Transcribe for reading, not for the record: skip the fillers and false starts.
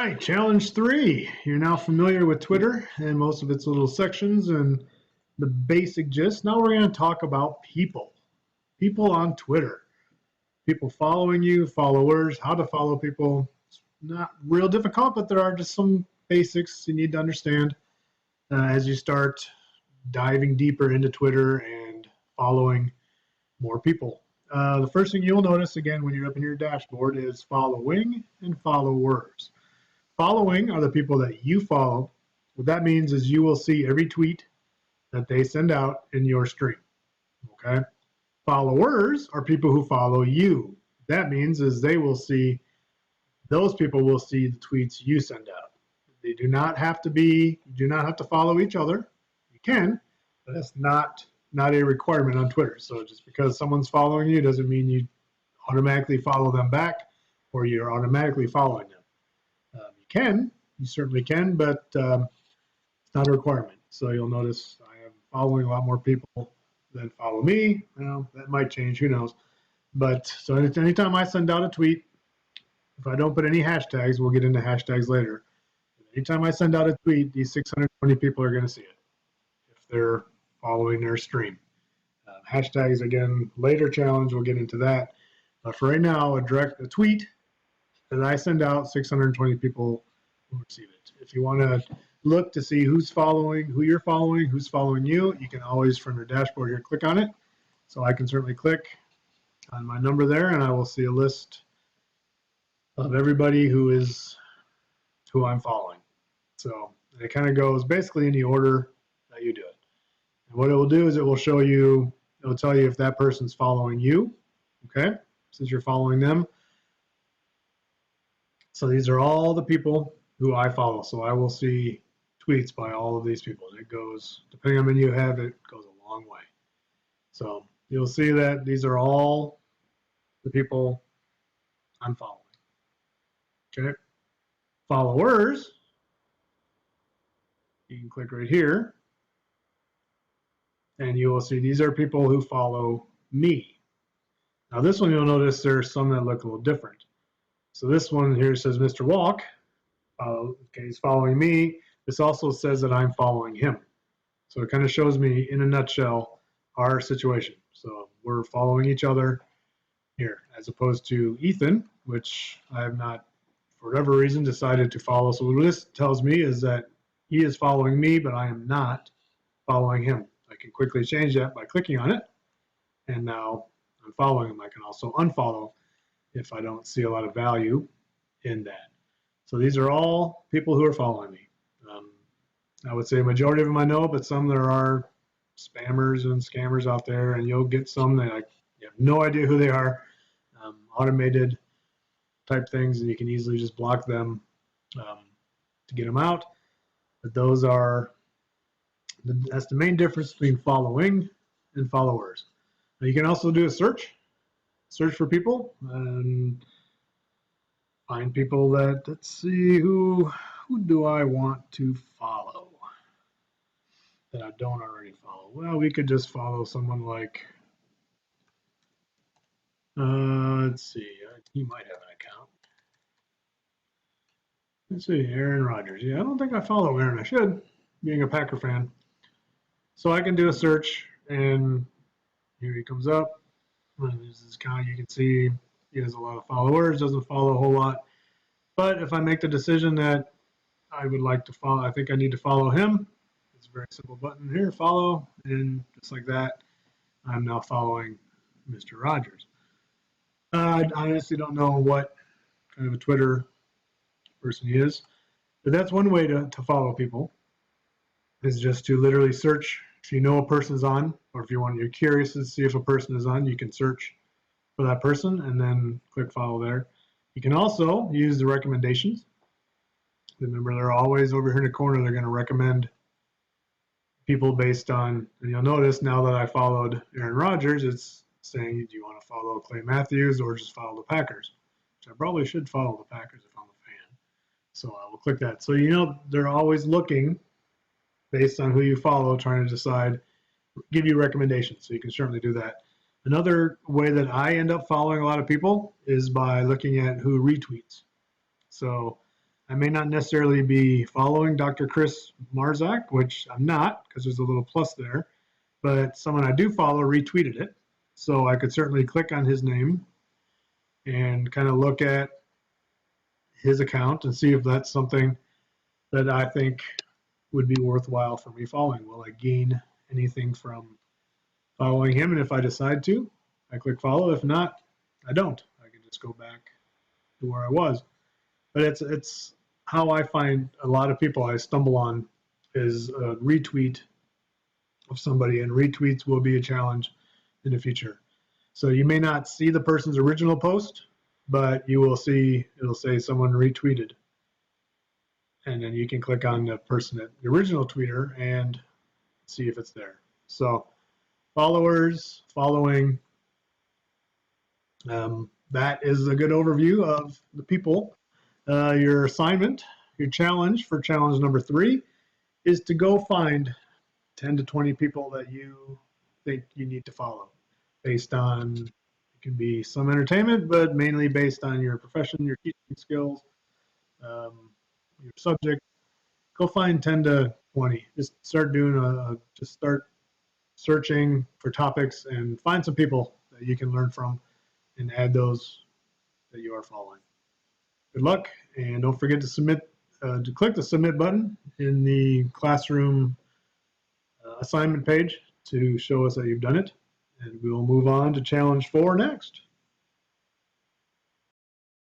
right, challenge 3. You're now familiar with Twitter and most of its little sections and the basic gist. Now we're going to talk about people. People on Twitter. People following you, followers, how to follow people. It's not real difficult, but there are just some basics you need to understand as you start diving deeper into Twitter and following more people. The first thing you'll notice, again, when you're up in your dashboard is following and followers. Following are the people that you follow. What that means is you will see every tweet that they send out in your stream. Okay? Followers are people who follow you. What that means is those people will see the tweets you send out. They do not have to follow each other. You can, but that's not a requirement on Twitter. So just because someone's following you doesn't mean you automatically follow them back or you're automatically following them. You certainly can, but it's not a requirement. So you'll notice I am following a lot more people than follow me. Well, that might change, who knows. But so anytime I send out a tweet, if I don't put any hashtags, we'll get into hashtags later. Anytime I send out a tweet, these 620 people are going to see it if they're following their stream. Hashtags, again, later challenge, we'll get into that. But for right now, a tweet that I send out, 620 people will receive it. If you want to look to see who you're following, who's following you, you can always, from your dashboard here, click on it. So I can certainly click on my number there, and I will see a list of everybody who I'm following. So it kind of goes basically in the order that you do it. And what it will do is it will tell you if that person's following you, okay, since you're following them. So these are all the people who I follow. So I will see tweets by all of these people. And it goes, depending on how many you have, it goes a long way. So you'll see that these are all the people I'm following. Okay. Followers, you can click right here. And you will see these are people who follow me. Now this one, you'll notice there's some that look a little different. So this one here says Mr. Walk. Okay, he's following me. This also says that I'm following him. So it kind of shows me, in a nutshell, our situation. So we're following each other here, as opposed to Ethan, which I have not, for whatever reason, decided to follow. So what this tells me is that he is following me, but I am not following him. I can quickly change that by clicking on it. And now I'm following him. I can also unfollow if I don't see a lot of value in that. So these are all people who are following me. I would say a majority of them I know, but some there are spammers and scammers out there, and you'll get some that you have no idea who they are, automated type things, and you can easily just block them to get them out. But that's the main difference between following and followers. Now you can also do a search for people and find people that, let's see, who do I want to follow that I don't already follow? Well, we could just follow someone like, let's see, he might have an account. Let's see, Aaron Rodgers. Yeah, I don't think I follow Aaron. I should, being a Packer fan. So I can do a search, and here he comes up. This is kind of, you can see he has a lot of followers, doesn't follow a whole lot. But if I make the decision that I would like to follow, I think I need to follow him, it's a very simple button here, follow, and just like that, I'm now following Mr. Rogers. I honestly don't know what kind of a Twitter person he is, but that's one way to follow people, is just to literally search. If you know a person's on, or if you're curious to see if a person is on, you can search for that person and then click follow there. You can also use the recommendations. Remember, they're always over here in the corner. They're going to recommend people based on, and you'll notice now that I followed Aaron Rodgers, it's saying, do you want to follow Clay Matthews or just follow the Packers? Which I probably should follow the Packers if I'm a fan. So I will click that. So they're always looking based on who you follow, trying to decide, give you recommendations. So you can certainly do that. Another way that I end up following a lot of people is by looking at who retweets. So I may not necessarily be following Dr. Chris Marzak, which I'm not because there's a little plus there, but someone I do follow retweeted it. So I could certainly click on his name and kind of look at his account and see if that's something that I think would be worthwhile for me following. Will I gain anything from following him? And if I decide to, I click follow. If not, I don't. I can just go back to where I was. But it's how I find a lot of people I stumble on is a retweet of somebody, and retweets will be a challenge in the future. So you may not see the person's original post, but you will see it'll say someone retweeted. And then you can click on the person at the original tweeter and see if it's there. So followers, following, that is a good overview of the people. Your assignment, your challenge for challenge number 3 is to go find 10 to 20 people that you think you need to follow based on, it can be some entertainment, but mainly based on your profession, your teaching skills, your subject. Go find 10 to 20. Just start doing just start searching for topics and find some people that you can learn from and add those that you are following. Good luck, and don't forget to to click the submit button in the classroom assignment page to show us that you've done it. And we will move on to challenge 4 next.